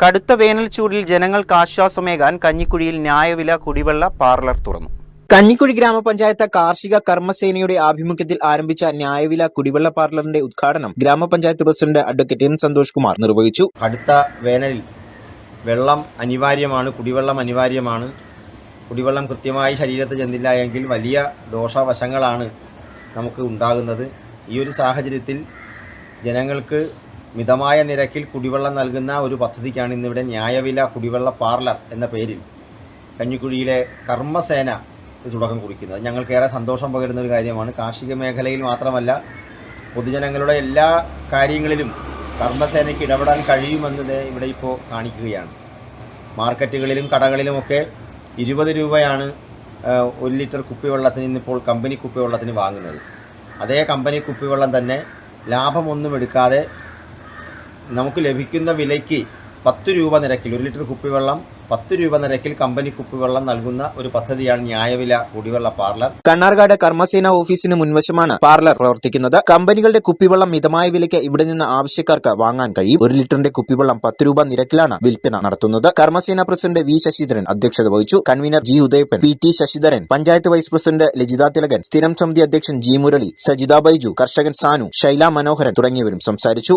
കടുത്ത വേനൽ ചൂടിൽ ജനങ്ങൾക്ക് ആശ്വാസമേകാൻ കഞ്ഞിക്കുഴിയിൽ ന്യായവില കുടിവെള്ള പാർലർ തുറന്നു. കഞ്ഞിക്കുഴി ഗ്രാമപഞ്ചായത്ത് കാർഷിക കർമ്മസേനയുടെ ആഭിമുഖ്യത്തിൽ ആരംഭിച്ച ന്യായവില കുടിവെള്ള പാർലറിന്റെ ഉദ്ഘാടനം ഗ്രാമപഞ്ചായത്ത് president advocate M Santhosh Kumar നിർവഹിച്ചു. അടുത്ത വേനലിൽ വെള്ളം അനിവാര്യമാണ്, കുടിവെള്ളം അനിവാര്യമാണ്. കുടിവെള്ളം കൃത്യമായി ശരീരത്തിൽ ചെന്നില്ല എങ്കിൽ വലിയ ദോഷവശങ്ങളാണ് നമുക്ക് ഉണ്ടാകുന്നത്. ഈ ഒരു സാഹചര്യത്തിൽ ജനങ്ങൾക്ക് മിതമായ നിരക്കിൽ കുടിവെള്ളം നൽകുന്ന ഒരു പദ്ധതിക്കാണ് ഇന്നിവിടെ ന്യായവില കുടിവെള്ള പാർലർ എന്ന പേരിൽ കഞ്ഞിക്കുഴിയിലെ കർമ്മസേന തുടക്കം കുറിക്കുന്നത്. ഞങ്ങൾക്കേറെ സന്തോഷം പകരുന്ന ഒരു കാര്യമാണ്. കാർഷിക മേഖലയിൽ മാത്രമല്ല, പൊതുജനങ്ങളുടെ എല്ലാ കാര്യങ്ങളിലും കർമ്മസേനയ്ക്ക് ഇടപെടാൻ കഴിയുമെന്നത് ഇവിടെ ഇപ്പോൾ കാണിക്കുകയാണ്. മാർക്കറ്റുകളിലും കടകളിലുമൊക്കെ 20 രൂപയാണ് 1 ലിറ്റർ കുപ്പിവെള്ളത്തിന് ഇന്നിപ്പോൾ കമ്പനി കുപ്പിവെള്ളത്തിന് വാങ്ങുന്നത്. അതേ കമ്പനി കുപ്പിവെള്ളം തന്നെ ലാഭമൊന്നും എടുക്കാതെ നമുക്ക് ലഭിക്കുന്ന വിലയ്ക്ക് 10 രൂപ നിരക്കിൽ 1 ലിറ്റർ കുപ്പിവെള്ളം 10 രൂപ നിരക്കിൽ കമ്പനി കുപ്പിവെള്ളം നൽകുന്ന ഒരു പദ്ധതിയാണ് ന്യായവില കുടിവെള്ള പാർലർ. കണ്ണാർകാട് കർമ്മസേന ഓഫീസിന് മുൻവശമാണ് പാർലർ പ്രവർത്തിക്കുന്നത്. കമ്പനികളുടെ കുപ്പിവെള്ളം മിതമായ വിലയ്ക്ക് ഇവിടെ നിന്ന് ആവശ്യക്കാർക്ക് വാങ്ങാൻ കഴിയും. 1 ലിറ്ററിന്റെ കുപ്പിവെള്ളം 10 രൂപ നിരക്കിലാണ് വിൽപ്പന നടത്തുന്നത്. കർമ്മസേന പ്രസിഡന്റ് വി ശശിധരൻ അധ്യക്ഷത വഹിച്ചു. Convener G Udayappan, P T Sasidharan, panchayat vice president Lajitha Thilakan, സ്ഥിരം സമിതി അധ്യക്ഷൻ ജി മുരളി, സജിത ബൈജു, കർഷകൻ സാനു, ശൈല മനോഹരൻ തുടങ്ങിയവരും സംസാരിച്ചു.